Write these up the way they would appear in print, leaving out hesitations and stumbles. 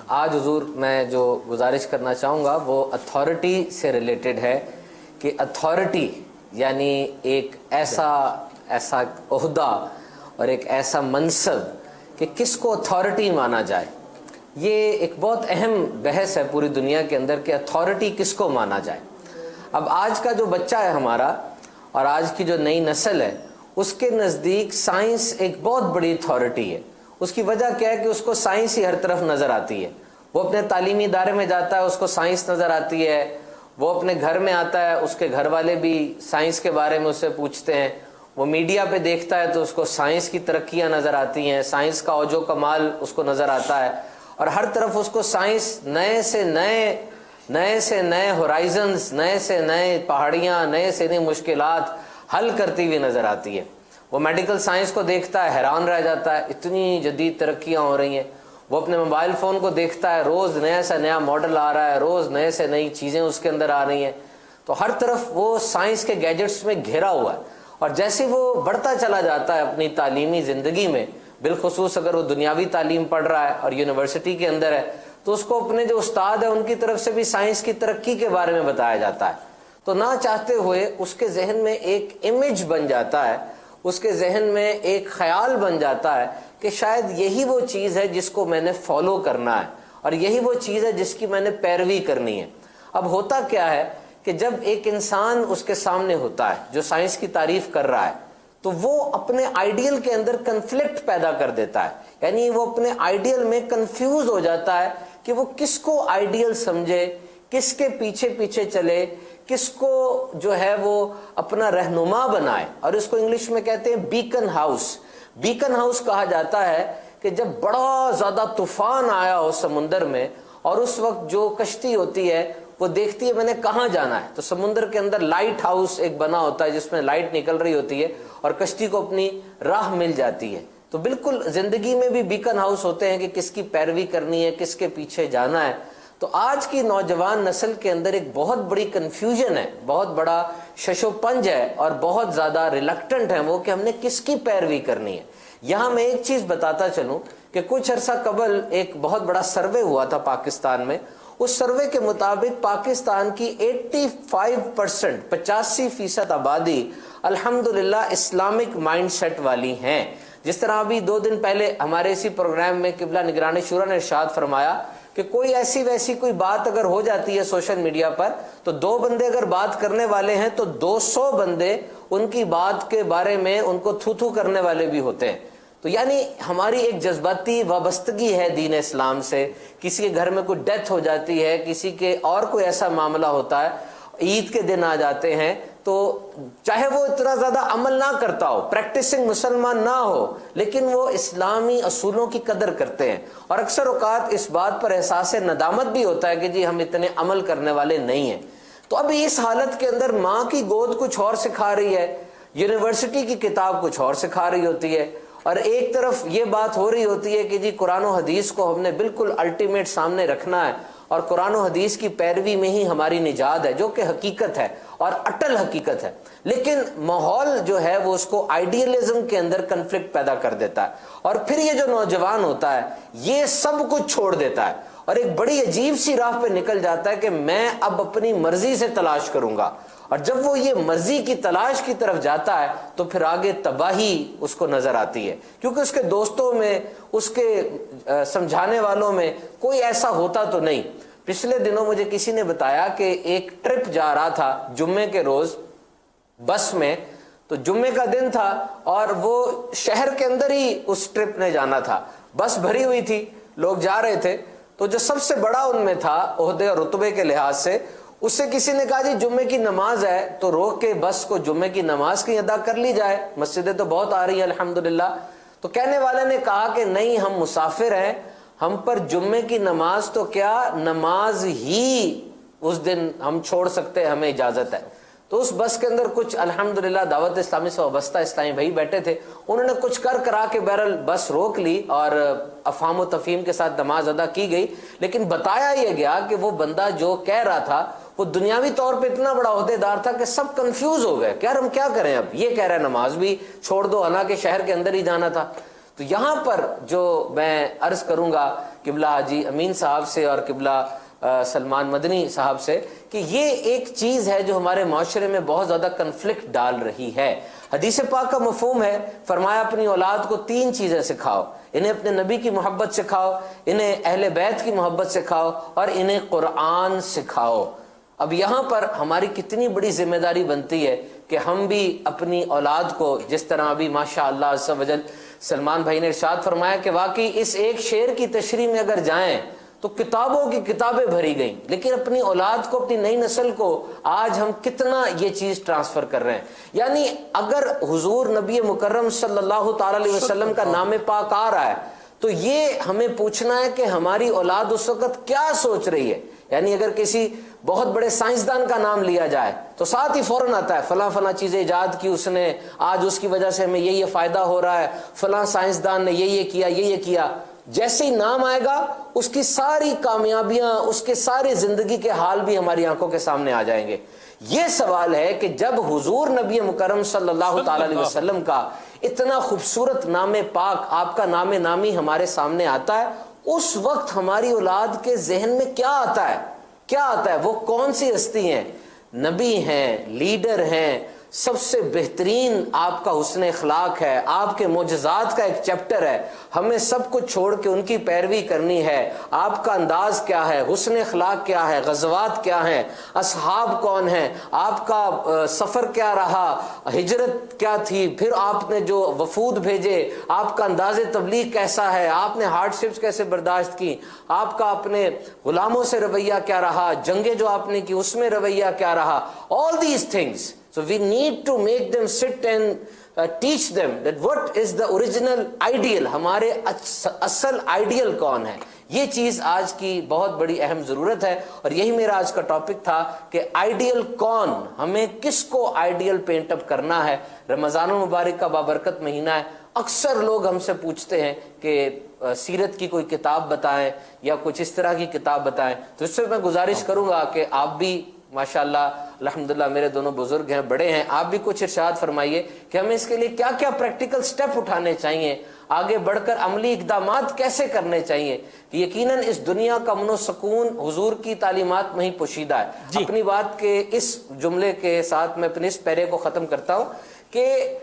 آج حضور میں جو گزارش کرنا چاہوں گا وہ اتھارٹی سے ریلیٹڈ ہے کہ اتھارٹی یعنی ایک ایسا عہدہ اور ایک ایسا منصب کہ کس کو اتھارٹی مانا جائے. یہ ایک بہت اہم بحث ہے پوری دنیا کے اندر کہ اتھارٹی کس کو مانا جائے. اب آج کا جو بچہ ہے ہمارا اور آج کی جو نئی نسل ہے اس کے نزدیک سائنس ایک بہت بڑی اتھارٹی ہے. اس کی وجہ کیا ہے کہ اس کو سائنس ہی ہر طرف نظر آتی ہے. وہ اپنے تعلیمی ادارے میں جاتا ہے اس کو سائنس نظر آتی ہے. وہ اپنے گھر میں آتا ہے اس کے گھر والے بھی سائنس کے بارے میں اس سے پوچھتے ہیں. وہ میڈیا پہ دیکھتا ہے تو اس کو سائنس کی ترقیاں نظر آتی ہیں, سائنس کا اوج و کمال اس کو نظر آتا ہے. اور ہر طرف اس کو سائنس نئے سے نئے ہورائزنز, نئے سے نئے پہاڑیاں, نئے سے نئی مشکلات حل کرتی ہوئی نظر آتی ہے. وہ میڈیکل سائنس کو دیکھتا ہے حیران رہ جاتا ہے, اتنی جدید ترقیاں ہو رہی ہیں. وہ اپنے موبائل فون کو دیکھتا ہے, روز نیا سے نیا ماڈل آ رہا ہے, روز نئے سے نئی چیزیں اس کے اندر آ رہی ہیں. تو ہر طرف وہ سائنس کے گیجٹس میں گھرا ہوا ہے. اور جیسے وہ بڑھتا چلا جاتا ہے اپنی تعلیمی زندگی میں, بالخصوص اگر وہ دنیاوی تعلیم پڑھ رہا ہے اور یونیورسٹی کے اندر ہے, تو اس کو اپنے جو استاد ہیں ان کی طرف سے بھی سائنس کی ترقی کے بارے میں بتایا جاتا ہے. تو نہ چاہتے ہوئے اس کے ذہن میں ایک امیج بن جاتا ہے, اس کے ذہن میں ایک خیال بن جاتا ہے کہ شاید یہی وہ چیز ہے جس کو میں نے فالو کرنا ہے اور یہی وہ چیز ہے جس کی میں نے پیروی کرنی ہے. اب ہوتا کیا ہے کہ جب ایک انسان اس کے سامنے ہوتا ہے جو سائنس کی تعریف کر رہا ہے تو وہ اپنے آئیڈیل کے اندر کنفلکٹ پیدا کر دیتا ہے. یعنی وہ اپنے آئیڈیل میں کنفیوز ہو جاتا ہے کہ وہ کس کو آئیڈیل سمجھے, کس کے پیچھے پیچھے چلے, کس کو جو ہے وہ اپنا رہنما بنائے. اور اس کو انگلش میں کہتے ہیں بیکن ہاؤس. بیکن ہاؤس کہا جاتا ہے کہ جب بڑا زیادہ طوفان آیا ہو سمندر میں اور اس وقت جو کشتی ہوتی ہے وہ دیکھتی ہے میں نے کہاں جانا ہے, تو سمندر کے اندر لائٹ ہاؤس ایک بنا ہوتا ہے جس میں لائٹ نکل رہی ہوتی ہے اور کشتی کو اپنی راہ مل جاتی ہے. تو بالکل زندگی میں بھی بیکن ہاؤس ہوتے ہیں کہ کس کی پیروی کرنی ہے, کس کے پیچھے جانا ہے. تو آج کی نوجوان نسل کے اندر ایک بہت بڑی کنفیوژن ہے, بہت بڑا شش و پنج ہے اور بہت زیادہ ریلکٹنٹ ہیں وہ کہ ہم نے کس کی پیروی کرنی ہے. یہاں میں ایک چیز بتاتا چلوں کہ کچھ عرصہ قبل ایک بہت بڑا سروے ہوا تھا پاکستان میں. اس سروے کے مطابق پاکستان کی 85% آبادی الحمدللہ اسلامک مائنڈ سیٹ والی ہیں. جس طرح ابھی 2 دن پہلے ہمارے اسی پروگرام میں قبلہ نگران شورا نے ارشاد فرمایا کہ کوئی ایسی ویسی کوئی بات اگر ہو جاتی ہے سوشل میڈیا پر تو 2 بندے اگر بات کرنے والے ہیں تو 200 بندے ان کی بات کے بارے میں ان کو تھو تھو کرنے والے بھی ہوتے ہیں. تو یعنی ہماری ایک جذباتی وابستگی ہے دین اسلام سے. کسی کے گھر میں کوئی ڈیتھ ہو جاتی ہے, کسی کے اور کوئی ایسا معاملہ ہوتا ہے, عید کے دن آ جاتے ہیں, تو چاہے وہ اتنا زیادہ عمل نہ کرتا ہو, پریکٹسنگ مسلمان نہ ہو, لیکن وہ اسلامی اصولوں کی قدر کرتے ہیں. اور اکثر اوقات اس بات پر احساس ندامت بھی ہوتا ہے کہ جی ہم اتنے عمل کرنے والے نہیں ہیں. تو اب اس حالت کے اندر ماں کی گود کچھ اور سکھا رہی ہے, یونیورسٹی کی کتاب کچھ اور سکھا رہی ہوتی ہے, اور ایک طرف یہ بات ہو رہی ہوتی ہے کہ جی قرآن و حدیث کو ہم نے بالکل الٹیمیٹ سامنے رکھنا ہے اور قرآن و حدیث کی پیروی میں ہی ہماری نجات ہے, جو کہ حقیقت ہے اور اٹل حقیقت ہے. لیکن ماحول جو ہے وہ اس کو آئیڈیلزم کے اندر کنفلکٹ پیدا کر دیتا ہے, اور پھر یہ جو نوجوان ہوتا ہے یہ سب کچھ چھوڑ دیتا ہے اور ایک بڑی عجیب سی راہ پہ نکل جاتا ہے کہ میں اب اپنی مرضی سے تلاش کروں گا. اور جب وہ یہ مرضی کی تلاش کی طرف جاتا ہے تو پھر آگے تباہی اس کو نظر آتی ہے, کیونکہ اس کے دوستوں میں, اس کے سمجھانے والوں میں کوئی ایسا ہوتا تو نہیں. پچھلے دنوں مجھے کسی نے بتایا کہ ایک ٹرپ جا رہا تھا جمعے کے روز بس میں, تو جمعے کا دن تھا اور وہ شہر کے اندر ہی اس ٹرپ نے جانا تھا. بس بھری ہوئی تھی, لوگ جا رہے تھے. تو جو سب سے بڑا ان میں تھا عہدے اور رتبے کے لحاظ سے, اس سے کسی نے کہا جی جمعے کی نماز ہے تو روک کے بس کو جمعے کی نماز کی ادا کر لی جائے, مسجدیں تو بہت آ رہی ہیں الحمدللہ. تو کہنے والے نے کہا کہ نہیں, ہم مسافر ہیں, ہم پر جمعے کی نماز تو کیا نماز ہی اس دن ہم چھوڑ سکتے ہیں, ہمیں اجازت ہے. تو اس بس کے اندر کچھ الحمدللہ دعوت اسلامی سے وابستہ اسلامی بھائی بیٹھے تھے, انہوں نے کچھ کرا کے بہرحال بس روک لی اور افہام و تفہیم کے ساتھ نماز ادا کی گئی. لیکن بتایا یہ گیا کہ وہ بندہ جو کہہ رہا تھا وہ دنیاوی طور پہ اتنا بڑا عہدے دار تھا کہ سب کنفیوز ہو گئے کہ یار ہم کیا کریں, اب یہ کہہ رہے ہیں نماز بھی چھوڑ دو, حالانکہ شہر کے اندر ہی جانا تھا. تو یہاں پر جو میں عرض کروں گا قبلہ حاجی امین صاحب سے اور قبلہ سلمان مدنی صاحب سے کہ یہ ایک چیز ہے جو ہمارے معاشرے میں بہت زیادہ کنفلکٹ ڈال رہی ہے۔ حدیث پاک کا مفہوم ہے، فرمایا اپنی اولاد کو 3 چیزیں سکھاؤ، انہیں اپنے نبی کی محبت سکھاؤ، انہیں اہل بیت کی محبت سکھاؤ اور انہیں قرآن سکھاؤ۔ اب یہاں پر ہماری کتنی بڑی ذمہ داری بنتی ہے کہ ہم بھی اپنی اولاد کو، جس طرح ابھی ماشاءاللہ عز و جل سلمان بھائی نے ارشاد فرمایا کہ واقعی اس ایک شعر کی تشریح میں اگر جائیں تو کتابوں کی کتابیں بھری گئیں، لیکن اپنی اولاد کو، اپنی نئی نسل کو آج ہم کتنا یہ چیز ٹرانسفر کر رہے ہیں۔ یعنی اگر حضور نبی مکرم صلی اللہ تعالی علیہ وسلم کا نام پاک آ رہا ہے تو یہ ہمیں پوچھنا ہے کہ ہماری اولاد اس وقت کیا سوچ رہی ہے۔ یعنی اگر کسی بہت بڑے سائنسدان کا نام لیا جائے تو ساتھ ہی فوراً آتا ہے فلاں فلاں چیزیں ایجاد کی اس نے، آج اس کی وجہ سے ہمیں یہ فائدہ ہو رہا ہے، فلاں سائنسدان نے یہ کیا، یہ کیا۔ جیسے ہی نام آئے گا اس کی ساری کامیابیاں، اس کے ساری زندگی کے حال بھی ہماری آنکھوں کے سامنے آ جائیں گے۔ یہ سوال ہے کہ جب حضور نبی مکرم صلی اللہ تعالی علیہ وسلم کا اتنا خوبصورت نام پاک، آپ کا نام نامی ہمارے سامنے آتا ہے، اس وقت ہماری اولاد کے ذہن میں کیا آتا ہے؟ کیا آتا ہے؟ وہ کون سی ہستی ہیں؟ نبی ہیں، لیڈر ہیں، سب سے بہترین آپ کا حسن اخلاق ہے، آپ کے معجزات کا ایک چیپٹر ہے، ہمیں سب کچھ چھوڑ کے ان کی پیروی کرنی ہے۔ آپ کا انداز کیا ہے، حسن اخلاق کیا ہے، غزوات کیا ہیں، اصحاب کون ہیں، آپ کا سفر کیا رہا، ہجرت کیا تھی، پھر آپ نے جو وفود بھیجے، آپ کا انداز تبلیغ کیسا ہے، آپ نے ہارڈ شپس کیسے برداشت کی، آپ کا اپنے غلاموں سے رویہ کیا رہا، جنگیں جو آپ نے کی اس میں رویہ کیا رہا۔ all these things, so we need to make them sit and teach them that what is the original ideal، ہمارے اصل آئیڈیل کون ہے۔ یہ چیز آج کی بہت بڑی اہم ضرورت ہے، اور یہی میرا آج کا ٹاپک تھا کہ آئیڈیل کون، ہمیں کس کو آئیڈیل پینٹ اپ کرنا ہے۔ رمضان المبارک کا بابرکت مہینہ ہے، اکثر لوگ ہم سے پوچھتے ہیں کہ سیرت کی کوئی کتاب بتائیں یا کچھ اس طرح کی کتاب بتائیں، تو اس سے میں گزارش کروں گا کہ آپ بھی ماشاءاللہ الحمدللہ میرے دونوں بزرگ ہیں، بڑے ہیں، آپ بھی کچھ ارشاد فرمائیے کہ ہمیں اس کے لیے کیا کیا پریکٹیکل سٹیپ اٹھانے چاہیے، آگے بڑھ کر عملی اقدامات کیسے کرنے چاہیے۔ یقیناً اس دنیا کا امن و سکون حضور کی تعلیمات میں ہی پوشیدہ ہے۔ اپنی بات کے اس جملے کے ساتھ میں اپنے اس پیرے کو ختم کرتا ہوں کہ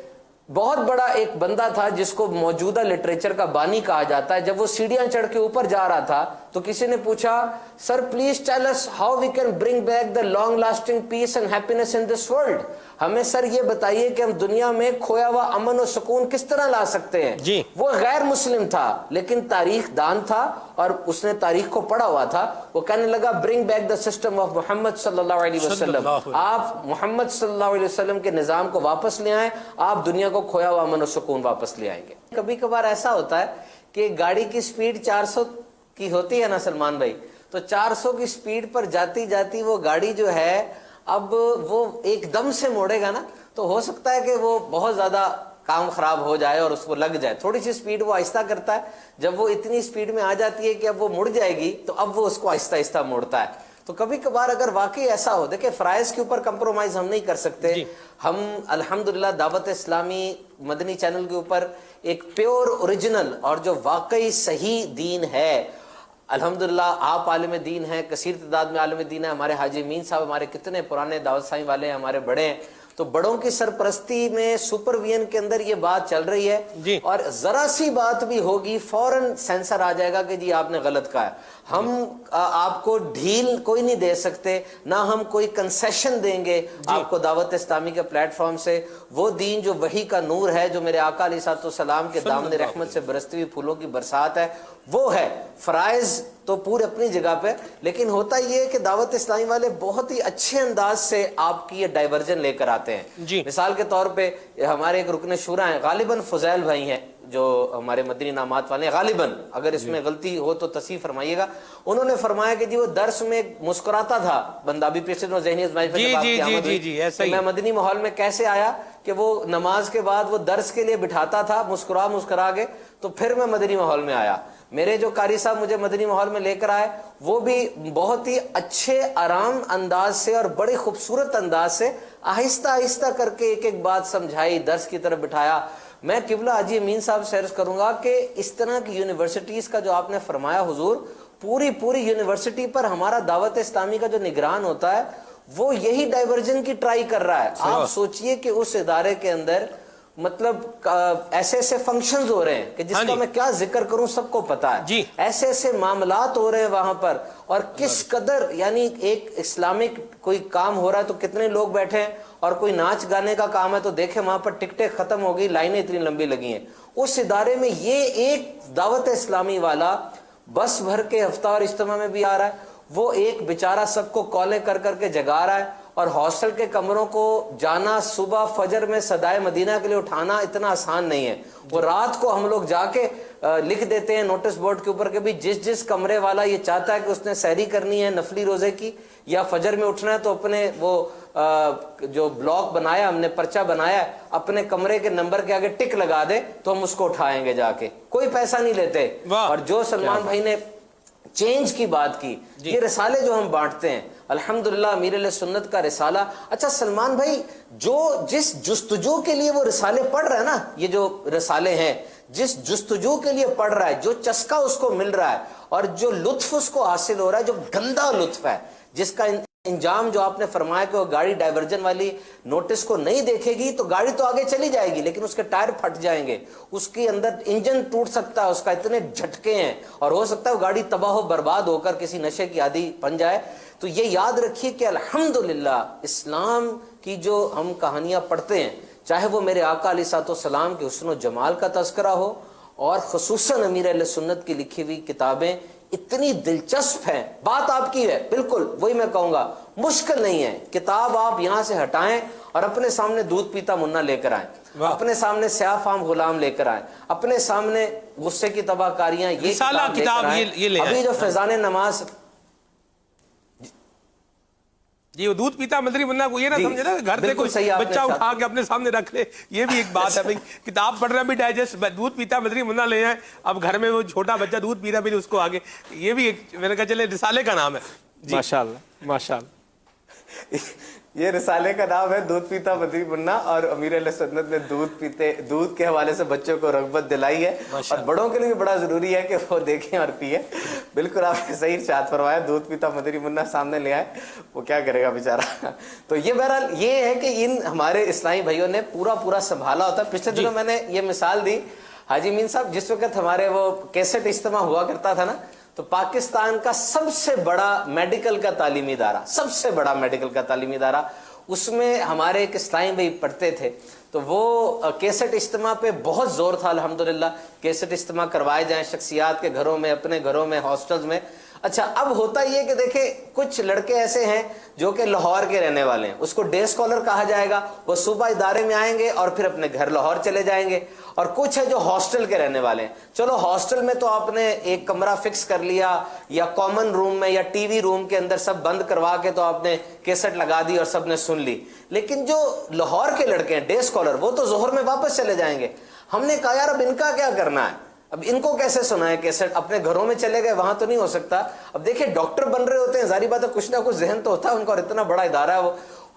بہت بڑا ایک بندہ تھا جس کو موجودہ لٹریچر کا بانی کہا جاتا ہے، جب وہ سیڑھیاں چڑھ کے اوپر جا رہا تھا تو کسی نے پوچھا، sir please tell us how we can bring back the long lasting peace and happiness in this world, ہمیں سر یہ بتائیے کہ ہم دنیا میں کھویا ہوا امن و سکون کس طرح لا سکتے ہیں۔ وہ غیر مسلم تھا لیکن تاریخ دان تھا اور اس نے تاریخ کو پڑھا ہوا تھا۔ وہ کہنے لگا bring back the system of Muhammad صلی اللہ علیہ وسلم، آپ محمد صلی اللہ علیہ وسلم کے نظام کو واپس لے آئیں، آپ دنیا کو کھویا ہوا امن و سکون واپس لے آئیں گے۔ کبھی کبھار ایسا ہوتا ہے کہ گاڑی کی سپیڈ 400 کی ہوتی ہے نا سلمان بھائی، تو 400 کی سپیڈ پر جاتی جاتی وہ گاڑی جو ہے اب وہ ایک دم سے موڑے گا نا تو ہو سکتا ہے کہ وہ بہت زیادہ کام خراب ہو جائے اور اس کو لگ جائے۔ تھوڑی سی سپیڈ وہ آہستہ کرتا ہے، جب وہ اتنی سپیڈ میں آ جاتی ہے کہ اب وہ مڑ جائے گی تو اب وہ اس کو آہستہ آہستہ موڑتا ہے۔ تو کبھی کبھار اگر واقعی ایسا ہو، دیکھیں فرائض کے اوپر کمپرومائز ہم نہیں کر سکتے۔ ہم الحمدللہ دعوت اسلامی مدنی چینل کے اوپر ایک پیور اوریجنل اور جو واقعی صحیح دین ہے، الحمدللہ آپ عالم دین ہیں، کثیر تعداد میں عالم دین ہیں، ہمارے حاجی امین صاحب ہمارے کتنے پرانے دعوت سائیں والے ہیں، ہمارے بڑے ہیں، تو بڑوں کی سرپرستی میں سپر وین کے اندر یہ بات چل رہی ہے، اور ذرا سی بات بھی ہوگی فوراً سینسر آ جائے گا کہ جی آپ نے غلط کہا ہے۔ ہم آپ کو ڈھیل کوئی نہیں دے سکتے، نہ ہم کوئی کنسیشن دیں گے آپ کو دعوت اسلامی کے پلیٹ فارم سے۔ وہ دین جو وحی کا نور ہے، جو میرے آقا علیہ السلام کے دامن رحمت سے برستی ہوئی پھولوں کی برسات ہے، وہ ہے۔ فرائض تو پورے اپنی جگہ پہ، لیکن ہوتا یہ ہے کہ دعوت اسلامی والے بہت ہی اچھے انداز سے آپ کی یہ ڈائیورژن لے کر آتے ہیں۔ مثال کے طور پہ ہمارے ایک رکن شورا ہیں، غالباً فضیل بھائی ہیں جو ہمارے مدنی نامات والے ہیں، غالباً اگر اس میں غلطی ہو تو تصحیح فرمائیے گا۔ انہوں نے فرمایا کہ جی وہ درس میں مسکراتا تھا، بندہ بھی پیچھے جو ذہنی ازمائش پہ میں مدنی ماحول میں کیسے آیا کہ وہ نماز کے بعد وہ درس کے لیے بٹھاتا تھا مسکرا کے، تو پھر میں مدنی ماحول میں آیا۔ میرے جو قاری صاحب مجھے مدنی ماحول میں لے کر آئے وہ بھی بہت ہی اچھے آرام انداز سے اور بڑے خوبصورت انداز سے آہستہ آہستہ کر کے ایک ایک بات سمجھائی، درس کی طرف بٹھایا۔ میں قبلہ حاجی امین صاحب سے عرض کروں گا کہ اس طرح کی یونیورسٹیز کا جو آپ نے فرمایا حضور، پوری یونیورسٹی پر ہمارا دعوت اسلامی کا جو نگران ہوتا ہے وہ یہی ڈائیورژن کی ٹرائی کر رہا ہے۔ آپ سوچئے کہ اس ادارے کے اندر مطلب ایسے ایسے فنکشنز ہو رہے ہیں کہ جس کا میں کیا ذکر کروں سب کو پتا ہے، ایسے ایسے معاملات ہو رہے ہیں وہاں پر، اور کس قدر یعنی ایک اسلامک کوئی کام ہو رہا ہے تو کتنے لوگ بیٹھے ہیں، اور کوئی ناچ گانے کا کام ہے تو دیکھیں وہاں پر ٹکٹیں ختم ہو گئی، لائنیں اتنی لمبی لگی ہیں۔ اس ادارے میں یہ ایک دعوت اسلامی والا بس بھر کے ہفتہ اور اجتماع میں بھی آ رہا ہے، وہ ایک بیچارہ سب کو کالیں کر کر کے جگا رہا ہے، اور ہاسٹل کے کمروں کو جانا صبح فجر میں صدائے مدینہ کے لیے اٹھانا اتنا آسان نہیں ہے۔ وہ رات کو ہم لوگ جا کے لکھ دیتے ہیں نوٹس بورڈ کے اوپر کہ بھی جس کمرے والا یہ چاہتا ہے کہ اس نے سحری کرنی ہے نفلی روزے کی یا فجر میں اٹھنا ہے تو اپنے وہ جو بلاک بنایا ہم نے، پرچہ بنایا ہے، اپنے کمرے کے نمبر کے آگے ٹک لگا دے تو ہم اس کو اٹھائیں گے جا کے، کوئی پیسہ نہیں لیتے۔ اور جو سلمان بھائی نے چینج کی بات کی، یہ رسالے جو ہم بانٹتے ہیں الحمدللہ امیر اہل سنت کا رسالہ، اچھا سلمان بھائی جو جس جستجو کے لیے وہ رسالے پڑھ رہا ہے نا، یہ جو رسالے ہیں جس جستجو کے لیے پڑھ رہا ہے، جو چسکا اس کو مل رہا ہے اور جو لطف اس کو حاصل ہو رہا ہے، جو گندا لطف ہے، جس کا انجام جو آپ نے فرمایا کہ وہ گاڑی ڈائیورجن والی نوٹس کو نہیں دیکھے گی تو گاڑی تو آگے چلی جائے گی لیکن اس کے ٹائر پھٹ جائیں گے، اس کے اندر انجن ٹوٹ سکتا ہے، اس کا اتنے جھٹکے ہیں، اور ہو سکتا ہے وہ گاڑی تباہ و برباد ہو کر کسی نشے کی عادی بن جائے۔ تو یہ یاد رکھیے کہ الحمدللہ اسلام کی جو ہم کہانیاں پڑھتے ہیں، چاہے وہ میرے آقا علیہ الصلوۃ والسلام کے حسن و جمال کا تذکرہ ہو، اور خصوصاً امیر اہل سنت کی لکھی ہوئی کتابیں اتنی دلچسپ ہیں۔ بات آپ کی ہے، بالکل وہی میں کہوں گا، مشکل نہیں ہے، کتاب آپ یہاں سے ہٹائیں اور اپنے سامنے دودھ پیتا منا لے کر آئیں، اپنے سامنے سیاہ فام غلام لے کر آئیں، اپنے سامنے غصے کی تباہ کاریاں یہ کتاب لے کر آئیں۔ ابھی جو فیضان نماز، جی وہ دودھ پیتا مدری منا کو یہ نہ سمجھے نا گھر سے کوئی بچہ اٹھا کے اپنے سامنے رکھ لے، یہ بھی ایک بات ہے بھائی، کتاب پڑھ رہا بھی ڈائجسٹ، دودھ پیتا مدری منا لے آئے، اب گھر میں وہ چھوٹا بچہ دودھ پیتا بھی اس کو آگے، یہ بھی ایک میں نے کہا چلے رسالے کا نام ہے۔ ماشاءاللہ ماشاءاللہ، یہ رسالے کا نام ہے دودھ پیتا مدری منا، اور امیر اہل سنت نے دودھ کے حوالے سے بچوں کو رغبت دلائی ہے، اور بڑوں کے لیے بڑا ضروری ہے کہ وہ دیکھیں اور پیئیں۔ بالکل آپ نے صحیح ارشاد فرمایا، دودھ پیتا مدری منا سامنے لے آئے، وہ کیا کرے گا بیچارہ۔ تو یہ بہرحال یہ ہے کہ ان ہمارے اسلامی بھائیوں نے پورا سنبھالا ہوتا ہے۔ پچھلے دنوں میں نے یہ مثال دی، حاجی امین صاحب جس وقت ہمارے وہ کیسٹ اجتماع ہوا کرتا تھا نا، تو پاکستان کا سب سے بڑا میڈیکل کا تعلیمی ادارہ، سب سے بڑا میڈیکل کا تعلیمی ادارہ، اس میں ہمارے ایک اسلامی بھائی پڑھتے تھے، تو وہ کیسٹ اجتماع پہ بہت زور تھا الحمدللہ، کیسٹ اجتماع کروائے جائیں شخصیات کے گھروں میں، اپنے گھروں میں، ہاسٹلز میں۔ اچھا اب ہوتا یہ کہ دیکھیں کچھ لڑکے ایسے ہیں جو کہ لاہور کے رہنے والے ہیں، اس کو ڈے اسکالر کہا جائے گا، وہ صبح ادارے میں آئیں گے اور پھر اپنے گھر لاہور چلے جائیں گے، اور کچھ ہے جو ہاسٹل کے رہنے والے ہیں۔ چلو ہاسٹل میں تو آپ نے ایک کمرہ فکس کر لیا، یا کامن روم میں یا ٹی وی روم کے اندر سب بند کروا کے تو آپ نے کیسٹ لگا دی اور سب نے سن لی، لیکن جو لاہور کے لڑکے ہیں ڈے اسکالر، وہ تو ظہر میں واپس چلے جائیں گے۔ ہم نے کہا یار اب ان کا کیا کرنا ہے، اب ان کو کیسے سنائیں کیسٹ، اپنے گھروں میں چلے گئے وہاں تو نہیں ہو سکتا۔ اب دیکھیں ڈاکٹر بن رہے ہوتے ہیں، ظاہری بات ہے کچھ نہ کچھ ذہن تو ہوتا ہے ان کا، اور اتنا بڑا ادارہ ہے وہ۔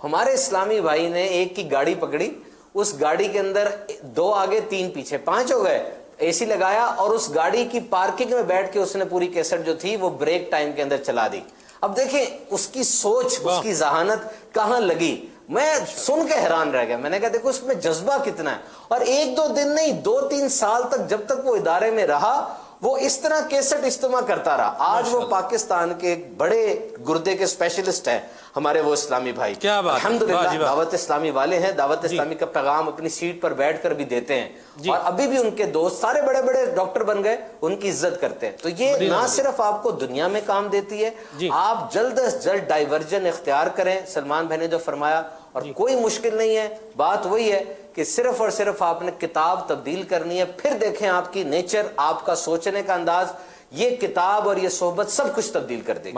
ہمارے اسلامی بھائی نے ایک کی گاڑی پکڑی، اس گاڑی کے اندر 2 آگے 3 پیچھے 5 ہو گئے، اے سی لگایا، اور اس گاڑی کی پارکنگ میں بیٹھ کے اس نے پوری کیسٹ جو تھی وہ بریک ٹائم کے اندر چلا دی۔ اب دیکھیں اس کی سوچ، اس کی ذہانت کہاں لگی، میں سن کے حیران رہ گیا۔ میں نے کہا دیکھو اس میں جذبہ کتنا ہے، اور 1-2 دن نہیں 2-3 سال تک جب تک وہ ادارے میں رہا وہ اس طرح کیسٹ اجتماع کرتا رہا۔ آج وہ پاکستان کے بڑے گردے کے اسپیشلسٹ ہیں ہمارے وہ اسلامی بھائی، الحمدللہ دعوت اسلامی والے ہیں، دعوت اسلامی کا پیغام اپنی سیٹ پر بیٹھ کر بھی دیتے ہیں، اور ابھی بھی ان کے دوست سارے بڑے بڑے ڈاکٹر بن گئے، ان کی عزت کرتے ہیں۔ تو یہ نہ صرف آپ کو دنیا میں کام دیتی ہے، آپ جلد از جلد ڈائیورجن اختیار کریں، سلمان بھائی نے جو فرمایا، اور کوئی مشکل نہیں ہے، بات وہی ہے کہ صرف اور صرف آپ نے کتاب تبدیل کرنی ہے، پھر دیکھیں آپ کی نیچر، آپ کا سوچنے کا انداز، یہ کتاب اور یہ صحبت سب کچھ تبدیل کر دے گی۔